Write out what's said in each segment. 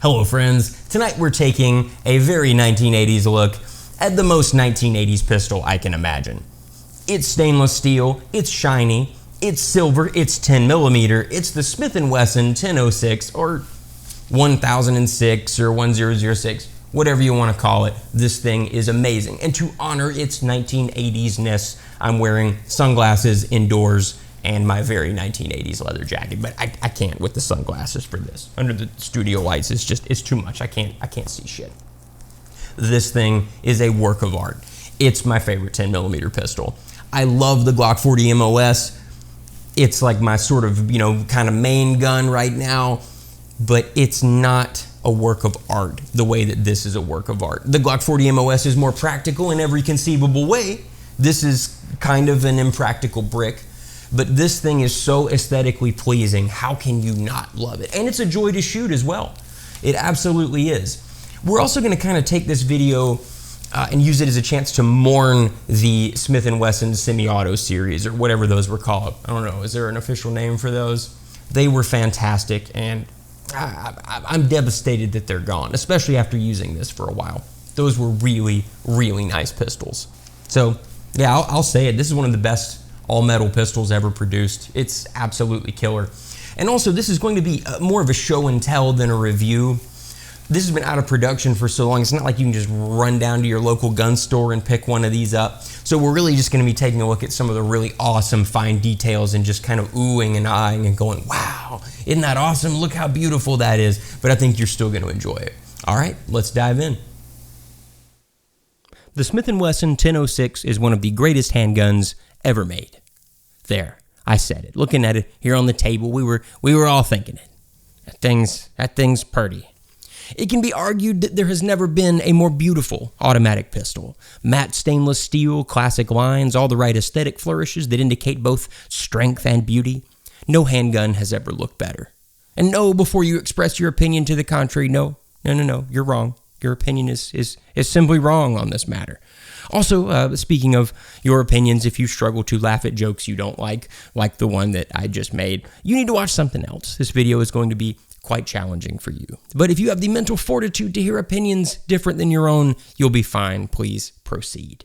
Hello friends, tonight we're taking a very 1980s look at the most 1980s pistol I can imagine. It's stainless steel, it's shiny, it's silver, it's 10mm, it's the Smith and Wesson 1006 or 1006 or 1006, whatever you want to call it. This thing is amazing, and to honor its 1980s-ness, I'm wearing sunglasses indoors and my very 1980s leather jacket, but I can't with the sunglasses for this. Under the studio lights, it's too much. I can't see shit. This thing is a work of art. It's my favorite 10mm pistol. I love the Glock 40 MOS. It's like my sort of, kind of main gun right now, but it's not a work of art the way that this is a work of art. The Glock 40 MOS is more practical in every conceivable way. This is kind of an impractical brick. But this thing is so aesthetically pleasing. How can you not love it? And it's a joy to shoot as well. It absolutely is. We're also going to kind of take this video and use it as a chance to mourn the Smith and Wesson semi-auto series, or whatever those were called. I don't know. Is there an official name for those? They were fantastic, and I'm devastated that they're gone, especially after using this for a while. Those were really, really nice pistols. So, yeah, I'll say it. This is one of the best all-metal pistols ever produced. It's absolutely killer. And also, this is going to be more of a show and tell than a review. This has been out of production for so long, it's not like you can just run down to your local gun store and pick one of these up. So we're really just going to be taking a look at some of the really awesome fine details and just kind of oohing and eyeing and going, wow, isn't that awesome? Look how beautiful that is. But I think you're still going to enjoy it. All right, let's dive in. The Smith and Wesson 1006 is one of the greatest handguns ever made. There, I said it. Looking at it here on the table, we were all thinking it. That thing's purty. It can be argued that there has never been a more beautiful automatic pistol. Matte stainless steel, classic lines, all the right aesthetic flourishes that indicate both strength and beauty. No handgun has ever looked better. And no, before you express your opinion to the contrary, no, you're wrong. Your opinion is simply wrong on this matter. Also, speaking of your opinions, if you struggle to laugh at jokes you don't like the one that I just made, you need to watch something else. This video is going to be quite challenging for you. But if you have the mental fortitude to hear opinions different than your own, you'll be fine. Please proceed.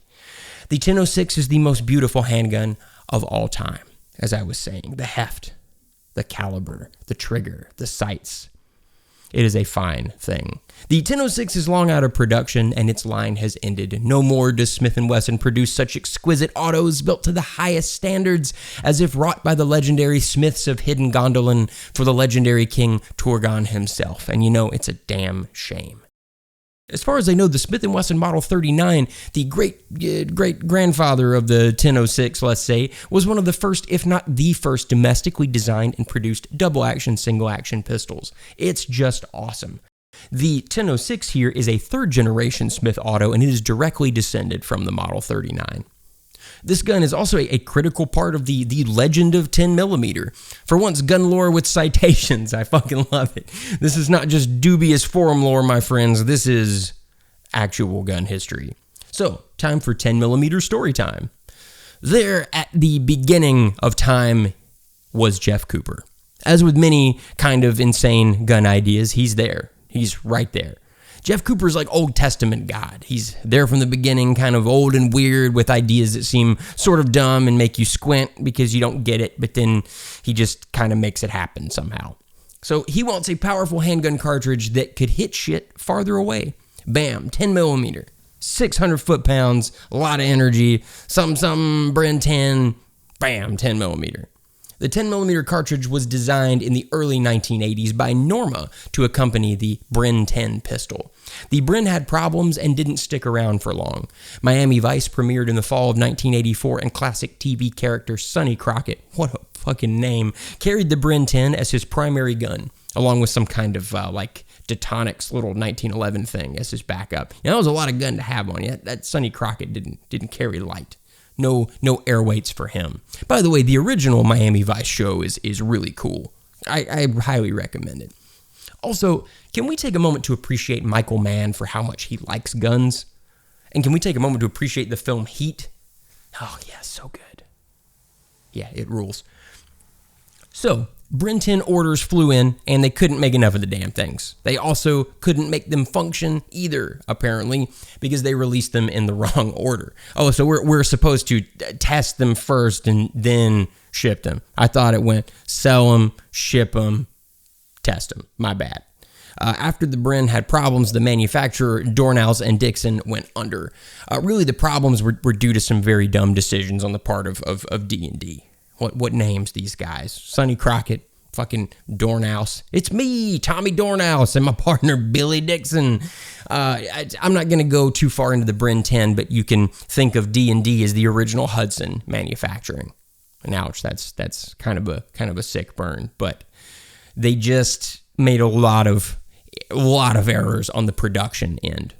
The 1006 is the most beautiful handgun of all time. As I was saying, the heft, the caliber, the trigger, the sights. It is a fine thing. The 1006 is long out of production and its line has ended. No more does Smith & Wesson produce such exquisite autos built to the highest standards as if wrought by the legendary Smiths of Hidden Gondolin for the legendary King Turgon himself. And it's a damn shame. As far as I know, the Smith & Wesson Model 39, the great-grandfather of the 1006, let's say, was one of the first, if not the first, domestically designed and produced double-action, single-action pistols. It's just awesome. The 1006 here is a third-generation Smith auto, and it is directly descended from the Model 39. This gun is also a critical part of the legend of 10mm. For once, gun lore with citations. I fucking love it. This is not just dubious forum lore, my friends. This is actual gun history. So, time for 10mm story time. There, at the beginning of time, was Jeff Cooper. As with many kind of insane gun ideas, he's there. He's right there. Jeff Cooper's like Old Testament God. He's there from the beginning, kind of old and weird with ideas that seem sort of dumb and make you squint because you don't get it, but then he just kind of makes it happen somehow. So he wants a powerful handgun cartridge that could hit shit farther away. Bam, 10mm, 600 foot-pounds, a lot of energy, something, Bren 10, bam, 10mm. The 10mm cartridge was designed in the early 1980s by Norma to accompany the Bren 10 pistol. The Bren had problems and didn't stick around for long. Miami Vice premiered in the fall of 1984, and classic TV character Sonny Crockett, what a fucking name, carried the Bren 10 as his primary gun, along with some kind of Detonics little 1911 thing as his backup. That was a lot of gun to have on you. That Sonny Crockett didn't carry light. No air weights for him. By the way, the original Miami Vice show is really cool. I highly recommend it. Also, can we take a moment to appreciate Michael Mann for how much he likes guns? And can we take a moment to appreciate the film Heat? Oh, yeah, so good. Yeah, it rules. So, Bren 10 orders flew in, and they couldn't make enough of the damn things. They also couldn't make them function either, apparently, because they released them in the wrong order. Oh, so we're supposed to test them first and then ship them. I thought it went sell them, ship them, test them. My bad. After the Bren had problems, the manufacturer, Dornals and Dixon, went under. Really, the problems were due to some very dumb decisions on the part of D&D. What names these guys? Sonny Crockett, fucking Dornals. It's me, Tommy Dornals, and my partner, Billy Dixon. I'm not going to go too far into the Bren 10, but you can think of D&D as the original Hudson Manufacturing. And ouch, that's kind of a sick burn, but they just made a lot of errors on the production end.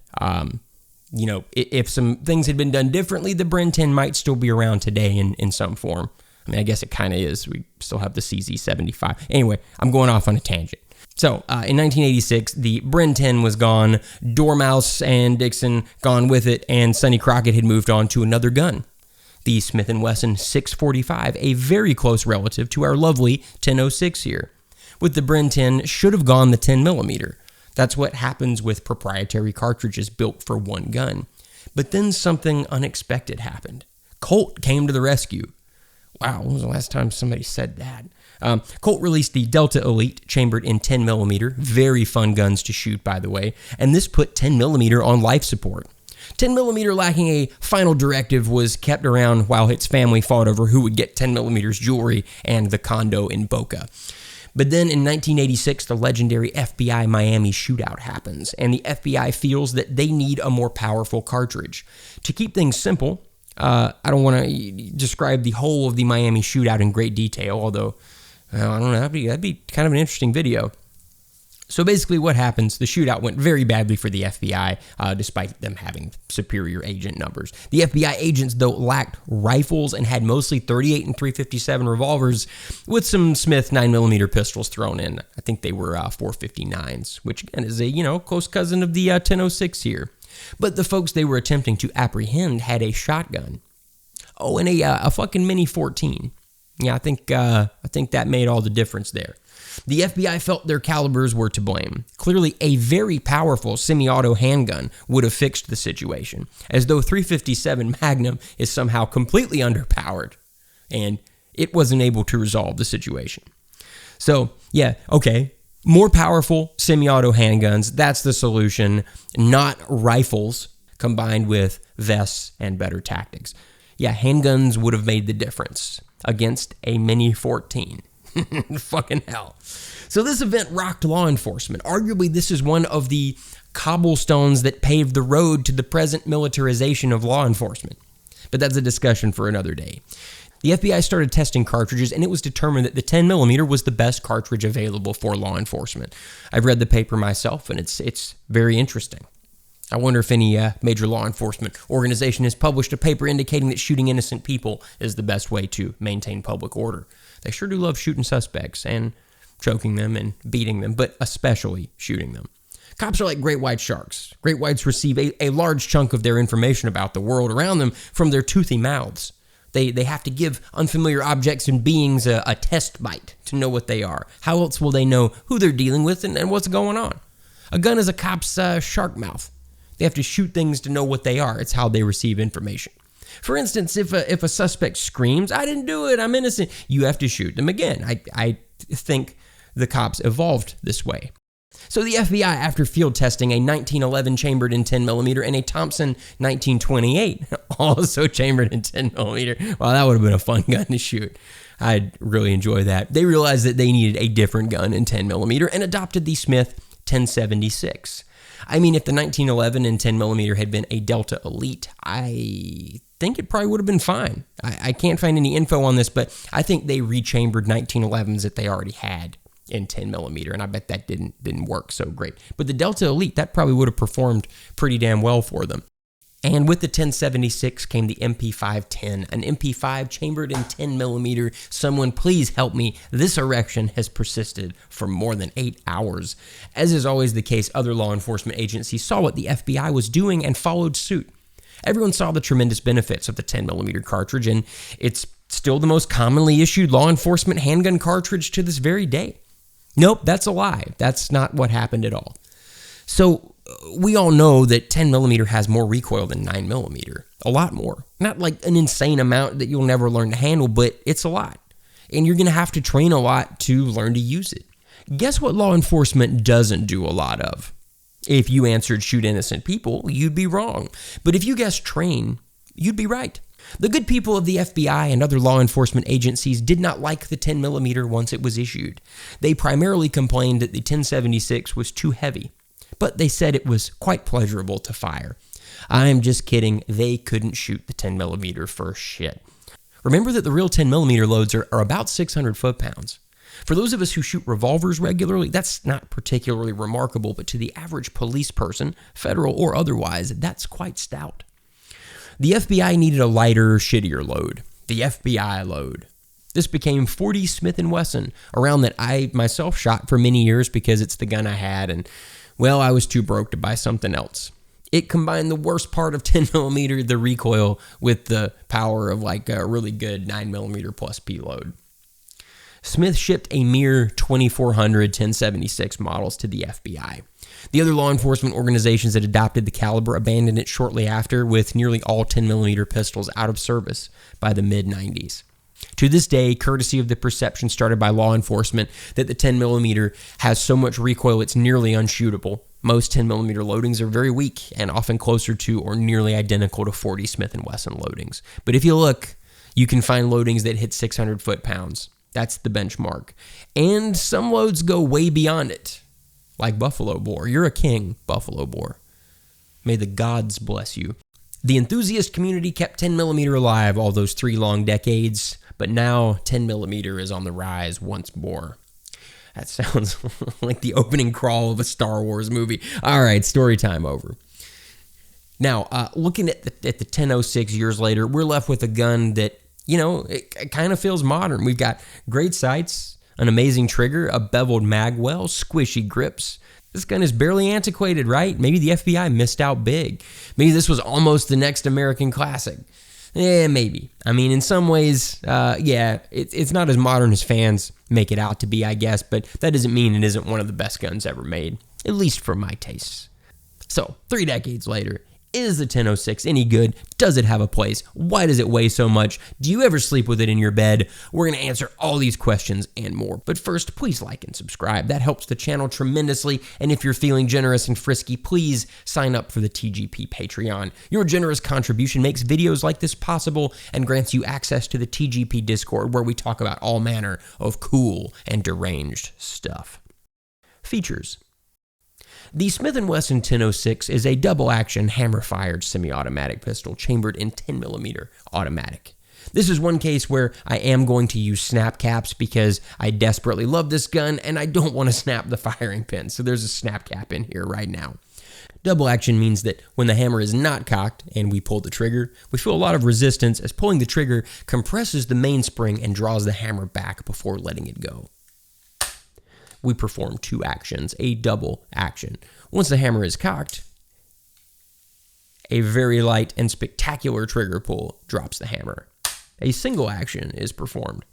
If some things had been done differently, the Bren 10 might still be around today in some form. I mean, I guess it kind of is. We still have the CZ75. Anyway, I'm going off on a tangent. So, in 1986, the Bren 10 was gone, Dormouse and Dixon gone with it, and Sonny Crockett had moved on to another gun, the Smith and Wesson 645, a very close relative to our lovely 1006 here. With the Bren 10, should have gone the 10mm. That's what happens with proprietary cartridges built for one gun. But then something unexpected happened. Colt came to the rescue. Wow, when was the last time somebody said that? Colt released the Delta Elite, chambered in 10mm. Very fun guns to shoot, by the way. And this put 10mm on life support. 10mm lacking a final directive was kept around while its family fought over who would get 10mm jewelry and the condo in Boca. But then in 1986, the legendary FBI Miami shootout happens, and the FBI feels that they need a more powerful cartridge. To keep things simple, I don't want to describe the whole of the Miami shootout in great detail, although, I don't know, that'd be kind of an interesting video. So basically what happens, the shootout went very badly for the FBI, despite them having superior agent numbers. The FBI agents, though, lacked rifles and had mostly .38 and .357 revolvers with some Smith 9mm pistols thrown in. I think they were .459s, which again is a, close cousin of the 1006 here. But the folks they were attempting to apprehend had a shotgun. Oh, and a fucking Mini 14. Yeah, I think that made all the difference there. The FBI felt their calibers were to blame. Clearly, a very powerful semi-auto handgun would have fixed the situation, as though .357 Magnum is somehow completely underpowered, and it wasn't able to resolve the situation. So, yeah, okay, more powerful semi-auto handguns, that's the solution, not rifles combined with vests and better tactics. Yeah, handguns would have made the difference against a Mini 14. Fucking hell. So this event rocked law enforcement. Arguably, this is one of the cobblestones that paved the road to the present militarization of law enforcement. But that's a discussion for another day. The FBI started testing cartridges, and it was determined that the 10mm was the best cartridge available for law enforcement. I've read the paper myself, and it's very interesting. I wonder if any major law enforcement organization has published a paper indicating that shooting innocent people is the best way to maintain public order. They sure do love shooting suspects and choking them and beating them, but especially shooting them. Cops are like great white sharks. Great whites receive a large chunk of their information about the world around them from their toothy mouths. They have to give unfamiliar objects and beings a test bite to know what they are. How else will they know who they're dealing with and what's going on? A gun is a cop's shark mouth. They have to shoot things to know what they are. It's how they receive information. For instance, if a suspect screams, "I didn't do it, I'm innocent," you have to shoot them again. I think the cops evolved this way. So the FBI, after field testing a 1911 chambered in 10mm and a Thompson 1928, also chambered in 10mm, well, that would have been a fun gun to shoot. I'd really enjoy that. They realized that they needed a different gun in 10mm and adopted the Smith 1076. I mean, if the 1911 and 10mm had been a Delta Elite, I think it probably would have been fine. I can't find any info on this, but I think they rechambered 1911s that they already had in 10mm, and I bet that didn't work so great. But the Delta Elite, that probably would have performed pretty damn well for them. And with the 1076 came the MP510, an MP5 chambered in 10mm. Someone please help me. This erection has persisted for more than 8 hours. As is always the case, other law enforcement agencies saw what the FBI was doing and followed suit. Everyone saw the tremendous benefits of the 10mm cartridge and its Still the most commonly issued law enforcement handgun cartridge to this very day. Nope, that's a lie. That's not what happened at all. So we all know that 10mm has more recoil than 9mm. A lot more. Not like an insane amount that you'll never learn to handle, but it's a lot. And you're going to have to train a lot to learn to use it. Guess what law enforcement doesn't do a lot of? If you answered shoot innocent people, you'd be wrong. But if you guessed train, you'd be right. The good people of the FBI and other law enforcement agencies did not like the 10mm once it was issued. They primarily complained that the 1076 was too heavy, but they said it was quite pleasurable to fire. I'm just kidding. They couldn't shoot the 10mm for shit. Remember that the real 10mm loads are about 600 foot-pounds. For those of us who shoot revolvers regularly, that's not particularly remarkable, but to the average police person, federal or otherwise, that's quite stout. The FBI needed a lighter, shittier load. The FBI load. This became 40 Smith and Wesson, a round that I myself shot for many years because it's the gun I had, and, well, I was too broke to buy something else. It combined the worst part of 10mm, the recoil, with the power of like a really good 9mm plus P load. Smith shipped a mere 2,400 1076 models to the FBI. The other law enforcement organizations that adopted the caliber abandoned it shortly after, with nearly all 10mm pistols out of service by the mid-90s. To this day, courtesy of the perception started by law enforcement that the 10mm has so much recoil it's nearly unshootable, most 10mm loadings are very weak and often closer to or nearly identical to 40 Smith and Wesson loadings. But if you look, you can find loadings that hit 600 foot-pounds. That's the benchmark. And some loads go way beyond it. Like Buffalo Bore. You're a king, Buffalo Bore. May the gods bless you. The enthusiast community kept 10mm alive all those 3 long decades, but now 10mm is on the rise once more. That sounds like the opening crawl of a Star Wars movie. All right, story time over. Now, looking at the 1006 years later, we're left with a gun that, you know, it kind of feels modern. We've got great sights, an amazing trigger, a beveled mag well, squishy grips. This gun is barely antiquated, right? Maybe the FBI missed out big. Maybe this was almost the next American classic. Maybe. I mean, in some ways, it's not as modern as fans make it out to be, I guess, but that doesn't mean it isn't one of the best guns ever made, at least for my tastes. So, 3 decades later, is the 1006 any good? Does it have a place? Why does it weigh so much? Do you ever sleep with it in your bed? We're going to answer all these questions and more. But first, please like and subscribe. That helps the channel tremendously. And if you're feeling generous and frisky, please sign up for the TGP Patreon. Your generous contribution makes videos like this possible and grants you access to the TGP Discord, where we talk about all manner of cool and deranged stuff. Features. The Smith & Wesson 1006 is a double-action, hammer-fired semi-automatic pistol chambered in 10mm automatic. This is one case where I am going to use snap caps because I desperately love this gun and I don't want to snap the firing pin, so there's a snap cap in here right now. Double action means that when the hammer is not cocked and we pull the trigger, we feel a lot of resistance as pulling the trigger compresses the mainspring and draws the hammer back before letting it go. We perform 2 actions, a double action. Once the hammer is cocked, a very light and spectacular trigger pull drops the hammer. A single action is performed.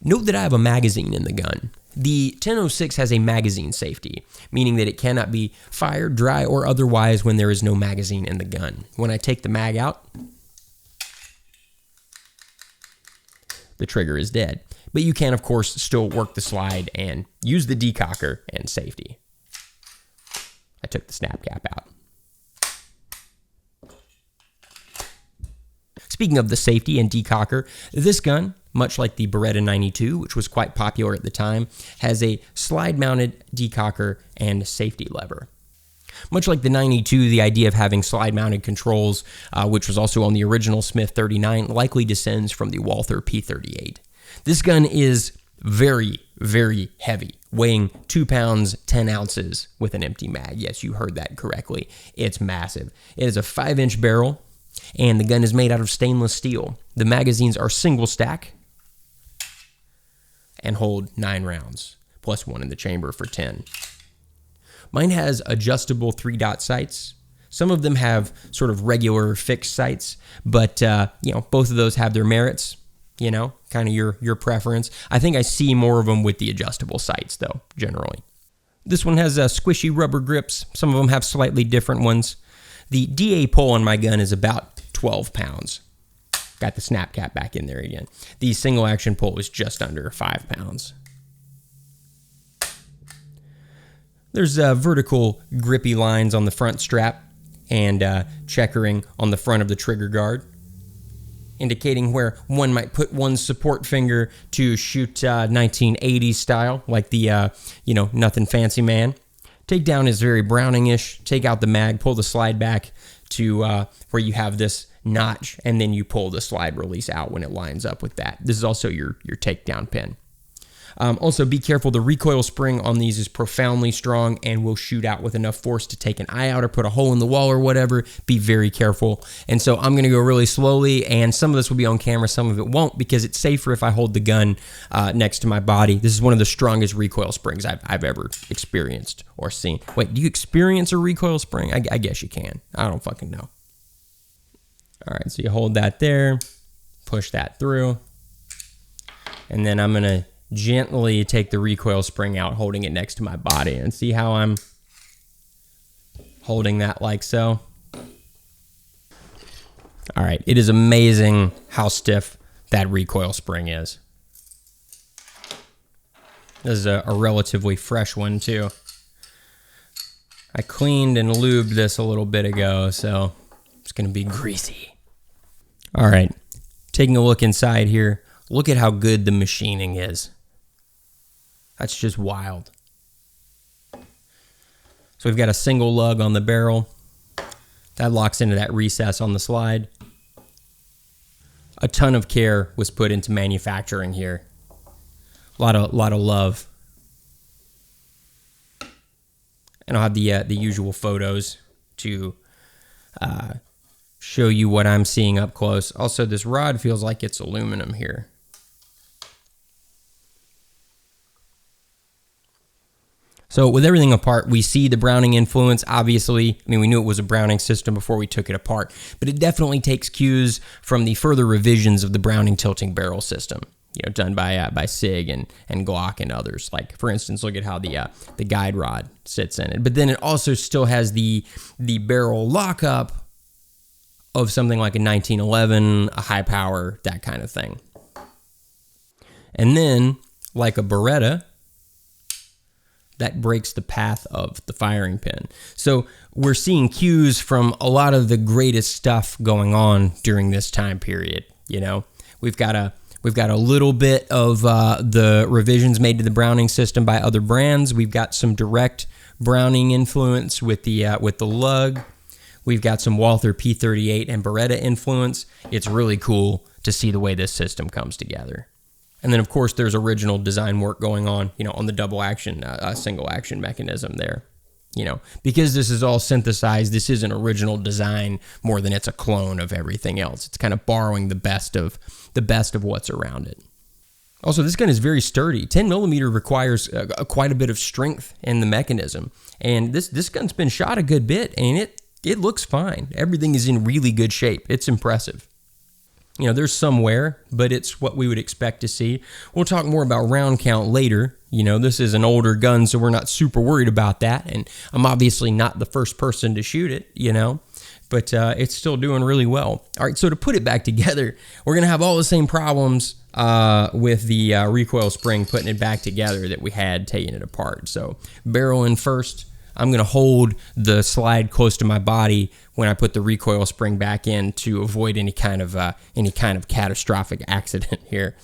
Note that I have a magazine in the gun. The 1006 has a magazine safety, meaning that it cannot be fired, dry, or otherwise when there is no magazine in the gun. When I take the mag out, the trigger is dead. But you can, of course, still work the slide and use the decocker and safety. I took the snap cap out. Speaking of the safety and decocker, this gun, much like the Beretta 92, which was quite popular at the time, has a slide-mounted decocker and safety lever. Much like the 92, the idea of having slide-mounted controls, which was also on the original Smith 39, likely descends from the Walther P38. This gun is very, very heavy, weighing 2 pounds, 10 ounces with an empty mag. Yes, you heard that correctly. It's massive. It is a 5-inch barrel, and the gun is made out of stainless steel. The magazines are single stack and hold 9 rounds, plus 1 in the chamber for 10. Mine has adjustable 3-dot sights. Some of them have sort of regular fixed sights, but both of those have their merits. you know, kind of your preference. I think I see more of them with the adjustable sights, though, generally. This one has squishy rubber grips. Some of them have slightly different ones. The DA pull on my gun is about 12 pounds. Got the snap cap back in there again. The single action pull is just under 5 pounds. There's vertical grippy lines on the front strap and checkering on the front of the trigger guard, indicating where one might put one's support finger to shoot 1980s style, like the, nothing fancy man. Takedown is very Browning-ish. Take out the mag, pull the slide back to where you have this notch, and then you pull the slide release out when it lines up with that. This is also your takedown pin. Also, be careful. The recoil spring on these is profoundly strong and will shoot out with enough force to take an eye out or put a hole in the wall or whatever. Be very careful. And so I'm going to go really slowly, and some of this will be on camera, some of it won't, because it's safer if I hold the gun next to my body. This is one of the strongest recoil springs I've ever experienced or seen. Wait, do you experience a recoil spring? I guess you can. I don't fucking know. All right, so you hold that there, push that through, and then I'm going to gently take the recoil spring out, holding it next to my body, and see how I'm holding that like so. All right, it is amazing how stiff that recoil spring is. This is a relatively fresh one too. I cleaned and lubed this a little bit ago, so it's gonna be greasy. All right, taking a look inside here, look at how good the machining is. That's just wild. So we've got a single lug on the barrel. That locks into that recess on the slide. A ton of care was put into manufacturing here. A lot of love. And I'll have the usual photos to show you what I'm seeing up close. Also, this rod feels like it's aluminum here. So with everything apart, we see the Browning influence. Obviously, I mean, we knew it was a Browning system before we took it apart, but it definitely takes cues from the further revisions of the Browning tilting barrel system, done by SIG and Glock and others. Like, for instance, look at how the guide rod sits in it. But then it also still has the barrel lockup of something like a 1911, a high power, that kind of thing. And then, like a Beretta, that breaks the path of the firing pin. So we're seeing cues from a lot of the greatest stuff going on during this time period. We've got a little bit of the revisions made to the Browning system by other brands. We've got some direct Browning influence with the lug. We've got some Walther P38 and Beretta influence. It's really cool to see the way this system comes together. And then, of course, there's original design work going on, on the double action, single action mechanism there. Because this is all synthesized, this is an original design more than it's a clone of everything else. It's kind of borrowing the best of what's around it. Also, this gun is very sturdy. 10mm requires quite a bit of strength in the mechanism. And this gun's been shot a good bit, and it looks fine. Everything is in really good shape. It's impressive. There's some wear, but it's what we would expect to see. We'll talk more about round count later. This is an older gun, so we're not super worried about that. And I'm obviously not the first person to shoot it, but it's still doing really well. All right, so to put it back together, we're going to have all the same problems with the recoil spring putting it back together that we had taking it apart. So barrel in first. I'm going to hold the slide close to my body when I put the recoil spring back in to avoid any kind of catastrophic accident here.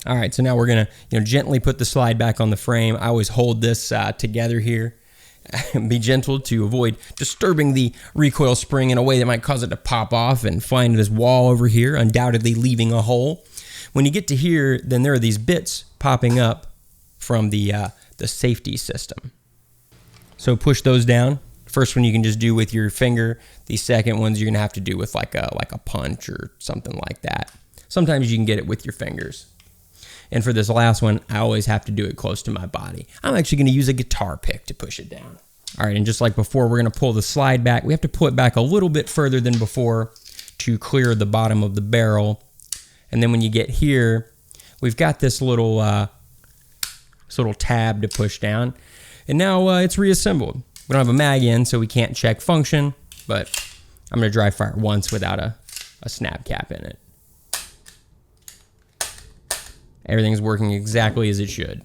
All right, so now we're going to gently put the slide back on the frame. I always hold this together here. Be gentle to avoid disturbing the recoil spring in a way that might cause it to pop off and fly into this wall over here, undoubtedly leaving a hole. When you get to here, then there are these bits popping up from the safety system. So push those down. First one you can just do with your finger. The second ones you're gonna have to do with like a punch or something like that. Sometimes you can get it with your fingers. And for this last one, I always have to do it close to my body. I'm actually gonna use a guitar pick to push it down. All right, and just like before, we're gonna pull the slide back. We have to pull it back a little bit further than before to clear the bottom of the barrel. And then when you get here, we've got this little tab to push down. And now it's reassembled. We don't have a mag in, so we can't check function, but I'm going to dry fire once without a snap cap in it. Everything's working exactly as it should.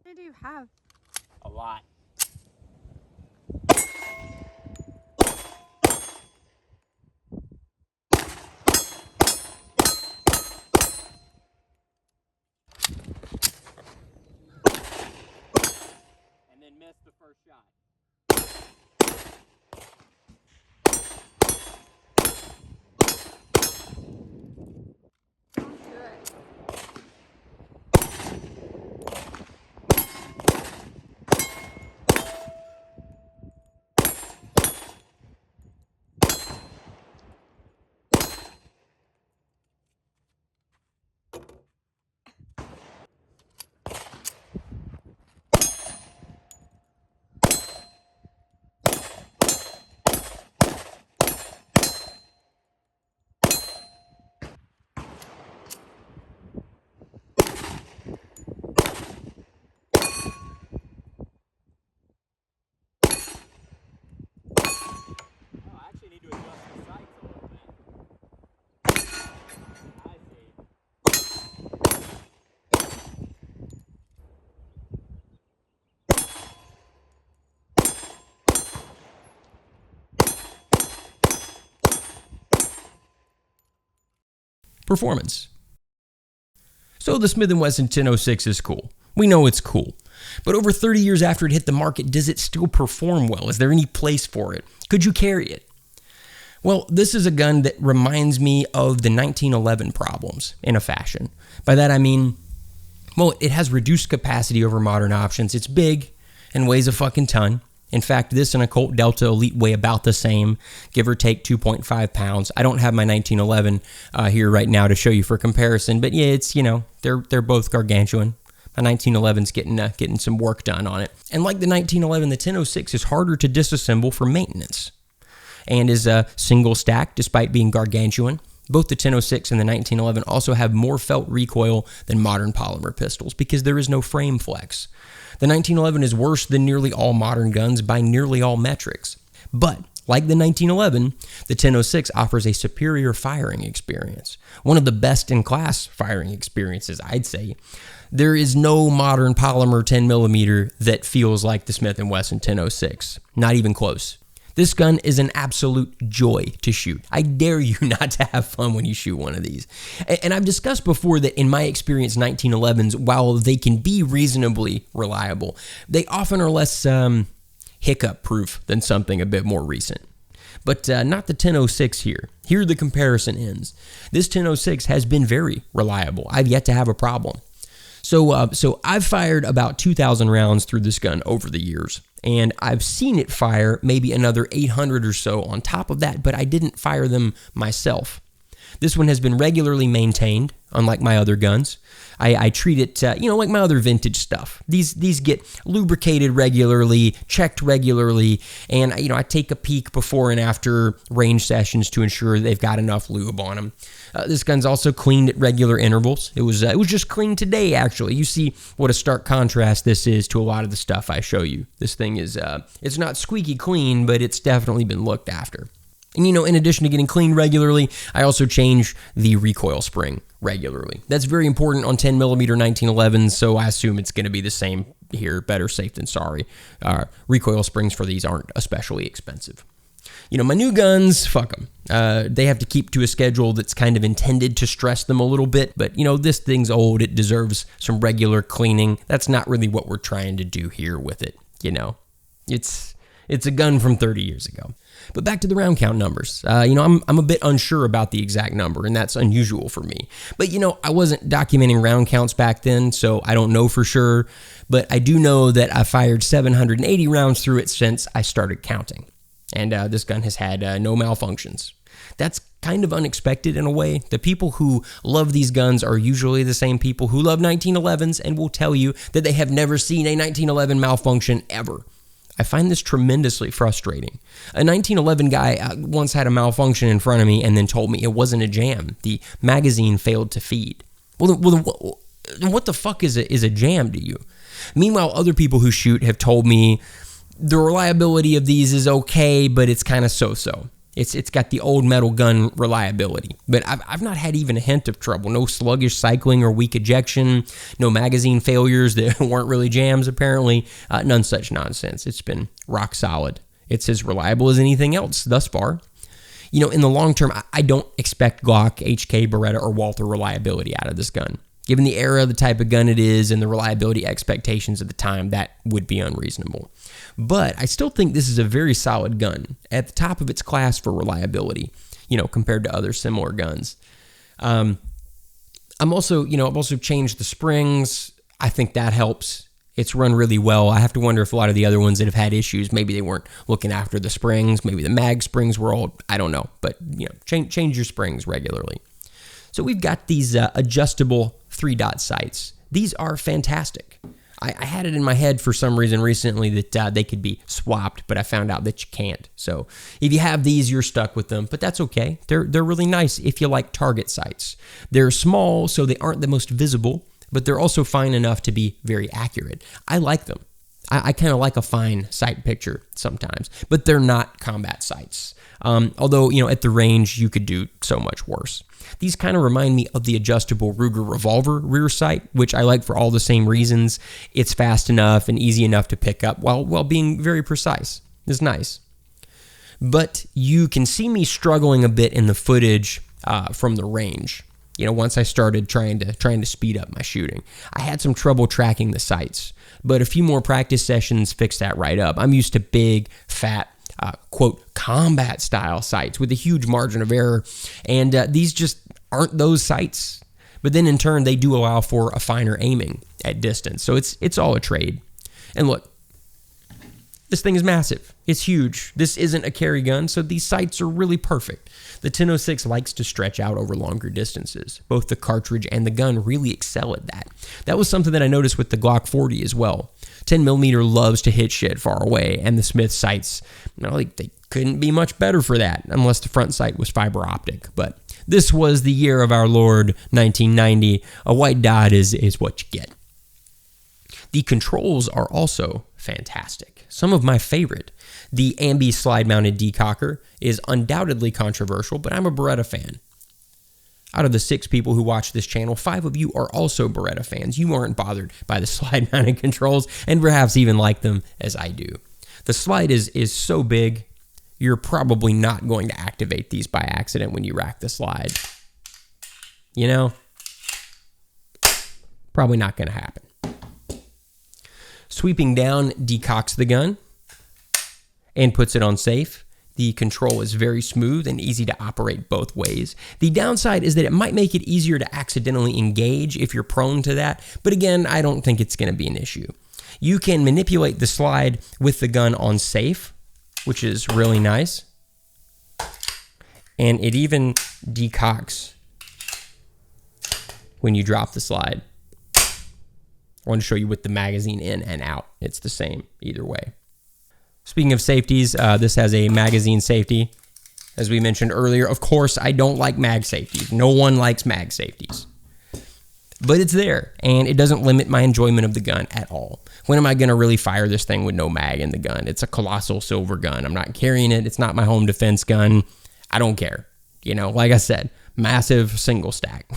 What do you have? A lot. And then missed the first shot. Don't do it. Performance. So the Smith & Wesson 1006 is cool. We know it's cool. But over 30 years after it hit the market, does it still perform well? Is there any place for it? Could you carry it? Well, this is a gun that reminds me of the 1911 problems in a fashion. By that I mean, well, it has reduced capacity over modern options. It's big and weighs a fucking ton. In fact, this and a Colt Delta Elite weigh about the same, give or take 2.5 pounds. I don't have my 1911 here right now to show you for comparison, but yeah, it's, you know, they're both gargantuan. My 1911's getting some work done on it. And like the 1911, the 1006 is harder to disassemble for maintenance and is a single stack despite being gargantuan. Both the 1006 and the 1911 also have more felt recoil than modern polymer pistols because there is no frame flex. The 1911 is worse than nearly all modern guns by nearly all metrics. But, like the 1911, the 1006 offers a superior firing experience. One of the best in class firing experiences, I'd say. There is no modern polymer 10mm that feels like the Smith & Wesson 1006. Not even close. This gun is an absolute joy to shoot. I dare you not to have fun when you shoot one of these. And I've discussed before that in my experience, 1911s, while they can be reasonably reliable, they often are less hiccup-proof than something a bit more recent. But not the 1006 here. Here the comparison ends. This 1006 has been very reliable. I've yet to have a problem. So I've fired about 2,000 rounds through this gun over the years. And I've seen it fire maybe another 800 or so on top of that, but I didn't fire them myself. This one has been regularly maintained, unlike my other guns. I treat it, like my other vintage stuff. These get lubricated regularly, checked regularly, and I take a peek before and after range sessions to ensure they've got enough lube on them. This gun's also cleaned at regular intervals. It was just cleaned today, actually. You see what a stark contrast this is to a lot of the stuff I show you. This thing is, it's not squeaky clean, but it's definitely been looked after. And in addition to getting cleaned regularly, I also change the recoil spring regularly. That's very important on 10mm 1911s, so I assume it's going to be the same here. Better safe than sorry. Recoil springs for these aren't especially expensive. My new guns, fuck them. They have to keep to a schedule that's kind of intended to stress them a little bit. But, this thing's old. It deserves some regular cleaning. That's not really what we're trying to do here with it. It's a gun from 30 years ago. But back to the round count numbers. I'm a bit unsure about the exact number, and that's unusual for me. But, I wasn't documenting round counts back then, so I don't know for sure. But I do know that I fired 780 rounds through it since I started counting. And this gun has had no malfunctions. That's kind of unexpected in a way. The people who love these guns are usually the same people who love 1911s and will tell you that they have never seen a 1911 malfunction ever. I find this tremendously frustrating. A 1911 guy once had a malfunction in front of me and then told me it wasn't a jam. The magazine failed to feed. Well, what the fuck is a jam to you? Meanwhile, other people who shoot have told me the reliability of these is okay, but it's kind of so-so. It's got the old metal gun reliability, but I've not had even a hint of trouble. No sluggish cycling or weak ejection, no magazine failures that weren't really jams apparently, none such nonsense. It's been rock solid. It's as reliable as anything else thus far. In the long term, I don't expect Glock, HK, Beretta, or Walther reliability out of this gun. Given the era, the type of gun it is, and the reliability expectations at the time, that would be unreasonable. But I still think this is a very solid gun, at the top of its class for reliability, compared to other similar guns. I've also changed the springs. I think that helps. It's run really well. I have to wonder if a lot of the other ones that have had issues, maybe they weren't looking after the springs, maybe the mag springs were old. I don't know, but change your springs regularly. So we've got these adjustable 3-dot sights. These are fantastic. I had it in my head for some reason recently that they could be swapped, but I found out that you can't. So if you have these, you're stuck with them, but that's okay. They're really nice if you like target sights. They're small, so they aren't the most visible, but they're also fine enough to be very accurate. I like them. I kind of like a fine sight picture sometimes, but they're not combat sights. Although, at the range, you could do so much worse. These kind of remind me of the adjustable Ruger revolver rear sight, which I like for all the same reasons. It's fast enough and easy enough to pick up while being very precise. It's nice. But you can see me struggling a bit in the footage from the range. Once I started trying to speed up my shooting, I had some trouble tracking the sights, but a few more practice sessions fixed that right up. I'm used to big, fat, quote, combat style sights with a huge margin of error, and these just aren't those sights. But then in turn, they do allow for a finer aiming at distance, so it's all a trade. And look, this thing is massive. It's huge. This isn't a carry gun, so these sights are really perfect. The 1006 likes to stretch out over longer distances. Both the cartridge and the gun really excel at that. That was something that I noticed with the Glock 40 as well. 10mm loves to hit shit far away, and the Smith sights, they couldn't be much better for that, unless the front sight was fiber optic. But this was the year of our Lord, 1990. A white dot is what you get. The controls are also fantastic. Some of my favorite. The Ambi slide-mounted decocker is undoubtedly controversial, but I'm a Beretta fan. Out of the 6 people who watch this channel, 5 of you are also Beretta fans. You aren't bothered by the slide-mounted controls, and perhaps even like them as I do. The slide is so big, you're probably not going to activate these by accident when you rack the slide. Probably not going to happen. Sweeping down decocks the gun and puts it on safe. The control is very smooth and easy to operate both ways. The downside is that it might make it easier to accidentally engage if you're prone to that, but again, I don't think it's going to be an issue. You can manipulate the slide with the gun on safe, which is really nice. And it even decocks when you drop the slide. I want to show you with the magazine in and out. It's the same either way. Speaking of safeties, this has a magazine safety. As we mentioned earlier, of course, I don't like mag safeties. No one likes mag safeties. But it's there, and it doesn't limit my enjoyment of the gun at all. When am I going to really fire this thing with no mag in the gun? It's a colossal silver gun. I'm not carrying it. It's not my home defense gun. I don't care. Like I said, massive single stack.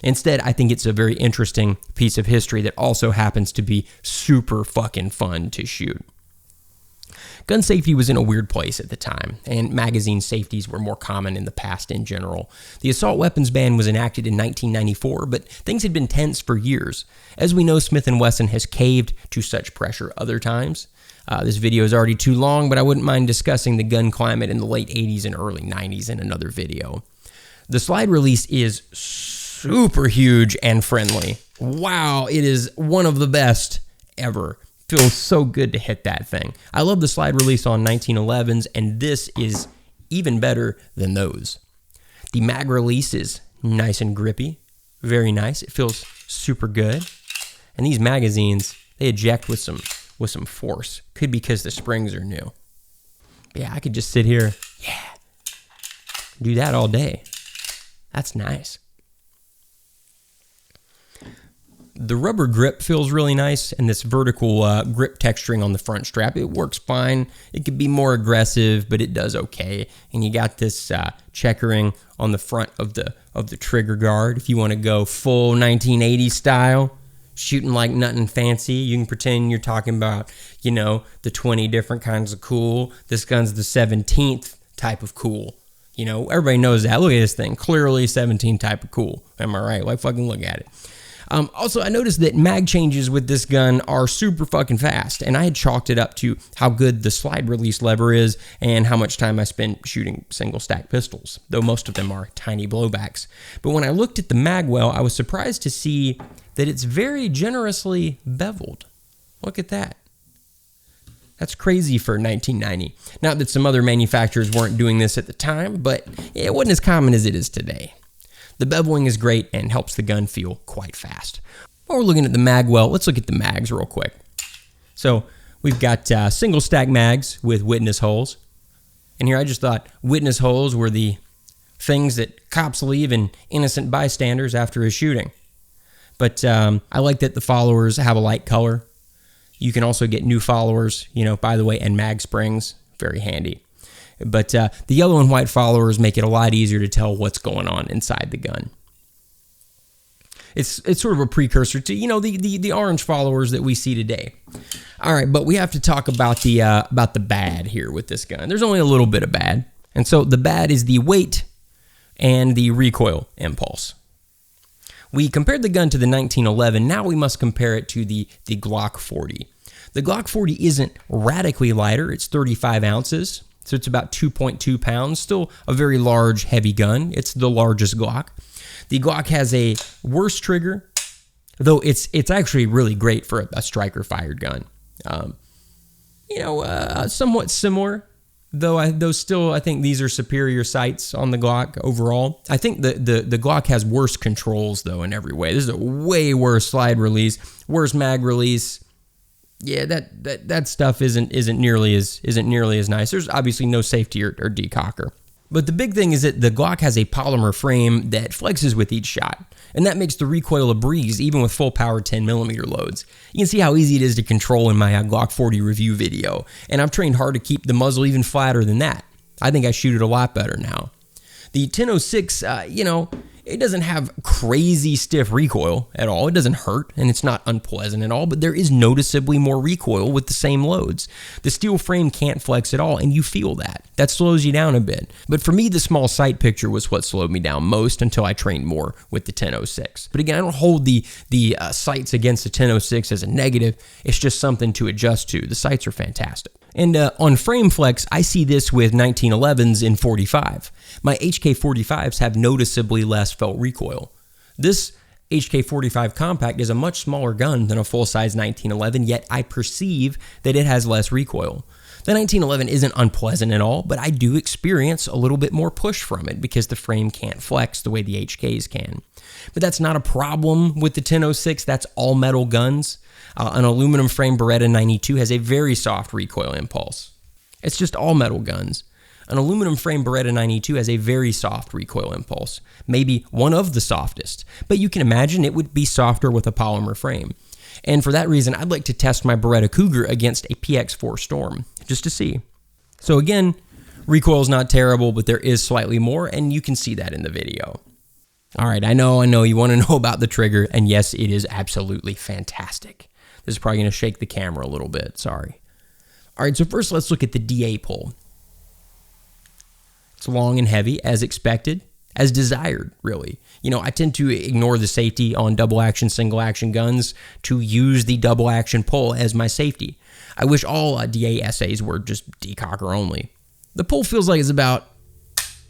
Instead, I think it's a very interesting piece of history that also happens to be super fucking fun to shoot. Gun safety was in a weird place at the time, and magazine safeties were more common in the past in general. The assault weapons ban was enacted in 1994, but things had been tense for years. As we know, Smith and Wesson has caved to such pressure other times. This video is already too long, but I wouldn't mind discussing the gun climate in the late 80s and early 90s in another video. The slide release is super huge and friendly. Wow, it is one of the best ever. Feels so good to hit that thing. I love the slide release on 1911s, and this is even better than those. The mag release is nice and grippy. Very nice. It feels super good. And these magazines, they eject with some force. Could be because the springs are new. Yeah, I could just sit here. Yeah. Do that all day. That's nice. The rubber grip feels really nice, and this vertical grip texturing on the front strap, it works fine. It could be more aggressive, but it does okay. And you got this checkering on the front of the trigger guard. If you want to go full 1980s style, shooting like nothing fancy, you can pretend you're talking about, the 20 different kinds of cool. This gun's the 17th type of cool. Everybody knows that. Look at this thing. Clearly 17 type of cool. Am I right? Like, fucking look at it. Also, I noticed that mag changes with this gun are super fucking fast, and I had chalked it up to how good the slide release lever is and how much time I spend shooting single stack pistols, though most of them are tiny blowbacks. But when I looked at the mag well, I was surprised to see that it's very generously beveled. Look at that. That's crazy for 1990. Not that some other manufacturers weren't doing this at the time, but it wasn't as common as it is today. The beveling is great and helps the gun feel quite fast. While we're looking at the mag well, let's look at the mags real quick. So we've got single stack mags with witness holes. And here I just thought witness holes were the things that cops leave in innocent bystanders after a shooting. But I like that the followers have a light color. You can also get new followers, by the way, and mag springs, very handy. But the yellow and white followers make it a lot easier to tell what's going on inside the gun. It's sort of a precursor to, the orange followers that we see today. All right, but we have to talk about the bad here with this gun. There's only a little bit of bad. And so the bad is the weight and the recoil impulse. We compared the gun to the 1911. Now we must compare it to the Glock 40. The Glock 40 isn't radically lighter. It's 35 ounces. So it's about 2.2 pounds, still a very large, heavy gun. It's the largest Glock. The Glock has a worse trigger, though it's actually really great for a striker-fired gun. Somewhat similar, though I think these are superior sights on the Glock overall. I think the Glock has worse controls, though, in every way. This is a way worse slide release, worse mag release. Yeah, that stuff isn't nearly as nice. There's obviously no safety or decocker. But the big thing is that the Glock has a polymer frame that flexes with each shot, and that makes the recoil a breeze even with full power 10mm loads. You can see how easy it is to control in my Glock 40 review video, and I've trained hard to keep the muzzle even flatter than that. I think I shoot it a lot better now. The 1006, it doesn't have crazy stiff recoil at all. It doesn't hurt, and it's not unpleasant at all, but there is noticeably more recoil with the same loads. The steel frame can't flex at all, and you feel that. That slows you down a bit. But for me, the small sight picture was what slowed me down most until I trained more with the 1006. But again, I don't hold the sights against the 1006 as a negative. It's just something to adjust to. The sights are fantastic. And on frame flex, I see this with 1911s in 45. My HK45s have noticeably less felt recoil. This HK45 Compact is a much smaller gun than a full-size 1911, yet I perceive that it has less recoil. The 1911 isn't unpleasant at all, but I do experience a little bit more push from it because the frame can't flex the way the HKs can. But that's not a problem with the 1006. That's all metal guns. An aluminum frame Beretta 92 has a very soft recoil impulse. It's just all metal guns. An aluminum frame Beretta 92 has a very soft recoil impulse, maybe one of the softest, but you can imagine it would be softer with a polymer frame. And for that reason, I'd like to test my Beretta Cougar against a PX4 Storm, just to see. So again, recoil's not terrible, but there is slightly more, and you can see that in the video. All right, I know you want to know about the trigger, and yes, it is absolutely fantastic. This is probably going to shake the camera a little bit, sorry. All right, so first let's look at the DA pull. It's long and heavy, as expected, as desired, really. You know, I tend to ignore the safety on double action, single action guns to use the double action pull as my safety. I wish all DA essays were just decocker only. The pull feels like it's about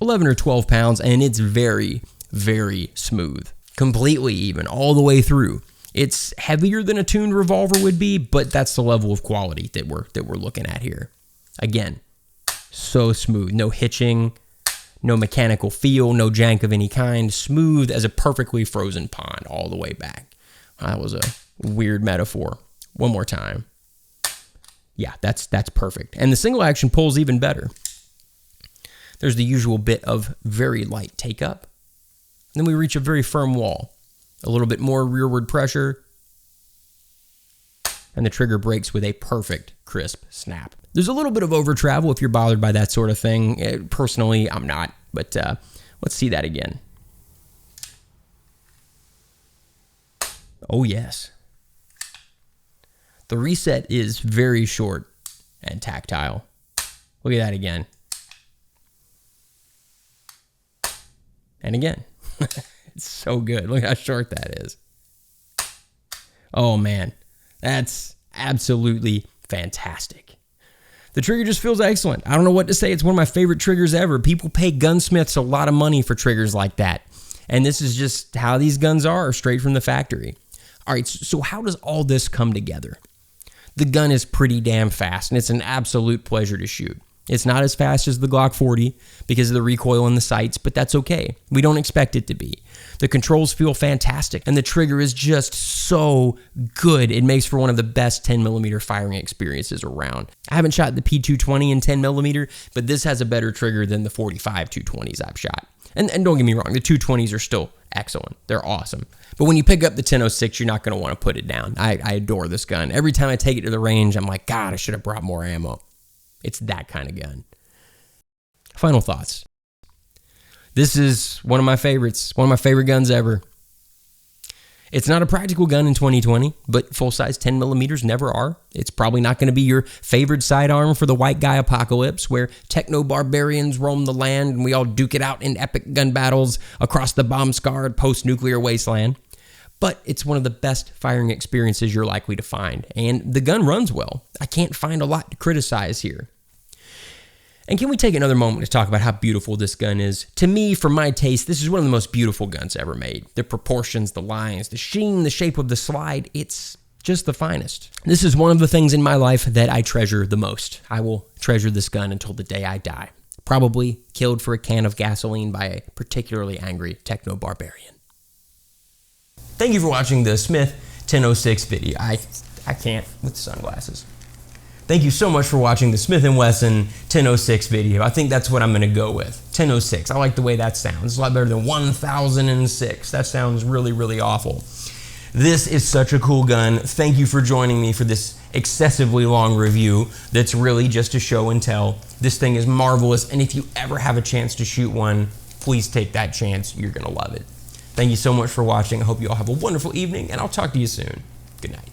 11 or 12 pounds, and it's very, very smooth. Completely even, all the way through. It's heavier than a tuned revolver would be, but that's the level of quality that we're looking at here. Again, so smooth. No hitching, no mechanical feel, no jank of any kind. Smooth as a perfectly frozen pond all the way back. That was a weird metaphor. One more time. Yeah, that's perfect. And the single action pull's even better. There's the usual bit of very light take up. Then we reach a very firm wall. A little bit more rearward pressure. And the trigger breaks with a perfect, crisp snap. There's a little bit of over travel if you're bothered by that sort of thing. Personally, I'm not. But let's see that again. Oh, yes. The reset is very short and tactile. Look at that again. And again. It's so good. Look how short that is. Oh, man. That's absolutely fantastic. The trigger just feels excellent. I don't know what to say. It's one of my favorite triggers ever. People pay gunsmiths a lot of money for triggers like that. And this is just how these guns are, straight from the factory. All right, so how does all this come together? The gun is pretty damn fast, and it's an absolute pleasure to shoot. It's not as fast as the Glock 40 because of the recoil in the sights, but that's okay. We don't expect it to be. The controls feel fantastic, and the trigger is just so good. It makes for one of the best 10mm firing experiences around. I haven't shot the P220 in 10mm, but this has a better trigger than the 45 220s I've shot. And don't get me wrong, the 220s are still excellent. They're awesome. But when you pick up the 1006, you're not going to want to put it down. I adore this gun. Every time I take it to the range, I'm like, God, I should have brought more ammo. It's that kind of gun. Final thoughts. This is one of my favorites. One of my favorite guns ever. It's not a practical gun in 2020, but full-size 10mm never are. It's probably not going to be your favorite sidearm for the white guy apocalypse, where techno-barbarians roam the land and we all duke it out in epic gun battles across the bomb-scarred post-nuclear wasteland. But it's one of the best firing experiences you're likely to find, and the gun runs well. I can't find a lot to criticize here. And can we take another moment to talk about how beautiful this gun is? To me, for my taste, this is one of the most beautiful guns ever made. The proportions, the lines, the sheen, the shape of the slide, it's just the finest. This is one of the things in my life that I treasure the most. I will treasure this gun until the day I die. Probably killed for a can of gasoline by a particularly angry techno-barbarian. Thank you for watching the Smith 1006 video. I can't with sunglasses. Thank you so much for watching the Smith and Wesson 1006 video. I think that's what I'm going to go with. 1006. I like the way that sounds. It's a lot better than 1006. That sounds really, really awful. This is such a cool gun. Thank you for joining me for this excessively long review that's really just a show and tell. This thing is marvelous, and if you ever have a chance to shoot one, please take that chance. You're going to love it. Thank you so much for watching. I hope you all have a wonderful evening, and I'll talk to you soon. Good night.